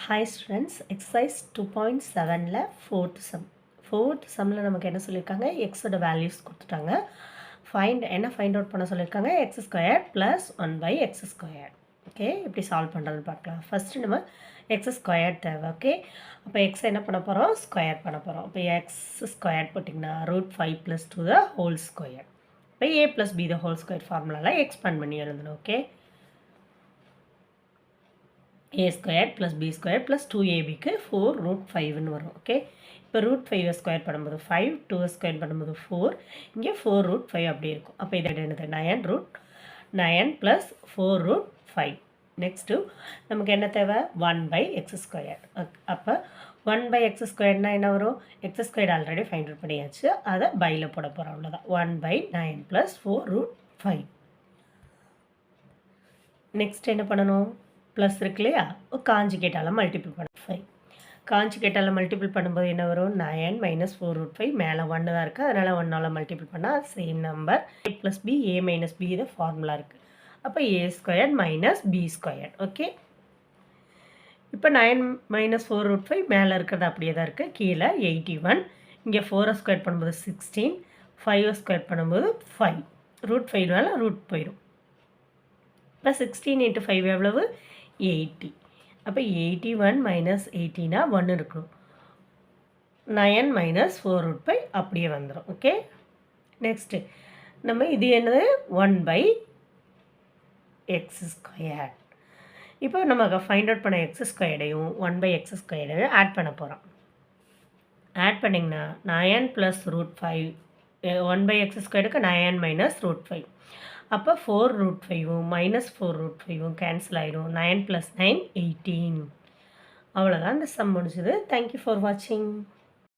Hi students, exercise 2.7ல fourth sumல நமக்கு என்ன சொல்லியிருக்காங்க, x ஓட வேல்யூஸ் கொடுத்துட்டாங்க. ஃபைண்ட் அவுட் பண்ண சொல்லியிருக்காங்க, x square plus 1/x square. Okay, எப்படி சால்வ் பண்ணுறதுன்னு பார்க்கலாம். ஃபஸ்ட்டு நம்ம எக்ஸ் ஸ்கொயர் தேவை. ஓகே, அப்போ எக்ஸ் என்ன பண்ண போகிறோம், ஸ்கொயர் பண்ண போகிறோம். அப்போ எக்ஸ் ஸ்கொயர் போட்டிங்கன்னா √5 + 2 த ஹோல் ஸ்கொயர். இப்போ a + b the whole square ஃபார்முலாவில் எக்ஸ்பேண்ட் பண்ணி எழுதணும். Okay, a square plus b square plus 2ab 4√5ன்னு வரும். ஓகே, இப்போ √5 ஸ்கொயர் பண்ணும்போது 5, 2 ஸ்கொயர் பண்ணும்போது 4, இங்கே 4√5 அப்படி இருக்கும். அப்போ இது என்னது 9 + 4√5. நெக்ஸ்ட்டு நமக்கு என்ன தேவை, 1/x ஸ்கொயர். அப்போ 1/x ஸ்கொயர்னால் என்ன வரும், X square already find out பண்ணியாச்சு, அதை பையில் போட போகிறோம், அவ்வளோதான். 1/9 + 4√5. நெக்ஸ்ட் என்ன பண்ணணும், ப்ளஸ் இருக்கு இல்லையா, காஞ்சிகேட்டால் மல்டிபிள் பண்ண 5. காஞ்சிகேட்டால் மல்டிபிள் பண்ணும்போது என்ன வரும், 9 - 4√5, மேலே 1 தான் இருக்குது, அதனால் 1ஆல் மல்டிபிள் பண்ணால் same number. a + b, a - b இது ஃபார்முலா இருக்குது. அப்போ a square minus b square. Okay, இப்போ 9 - 4√5 மேலே இருக்கிறது அப்படியே தான் இருக்குது, கீழே 81. இங்கே 4 ஸ்கொயர் பண்ணும்போது 16, 5 ஸ்கொயர் பண்ணும்போது 5, √5 ரூட் போயிடும். இப்போ 16 × 5 எவ்வளவு, 80. அப்போ 81 - 80னா 1 இருக்கணும். 9 - 4√5 அப்படியே வந்துடும். ஓகே, நெக்ஸ்ட்டு நம்ம இது என்னது, 1/x ஸ்கொயர். இப்போ நம்ம ஃபைண்ட் அவுட் பண்ண எக்ஸ் ஸ்கொயர்டையும் 1/x ஸ்கொயர்டையும் ஆட் பண்ண போகிறோம். ஆட் பண்ணிங்கன்னா 9 + √5, 1/x ஸ்கொயருக்கு 9 - √5. அப்போ 4√5ம் -4√5ம் கேன்சல் ஆகிடும். 9 + 9 18. அவ்வளோதான், இந்த சம் முடிஞ்சுது. தேங்க்யூ ஃபார் வாட்சிங்.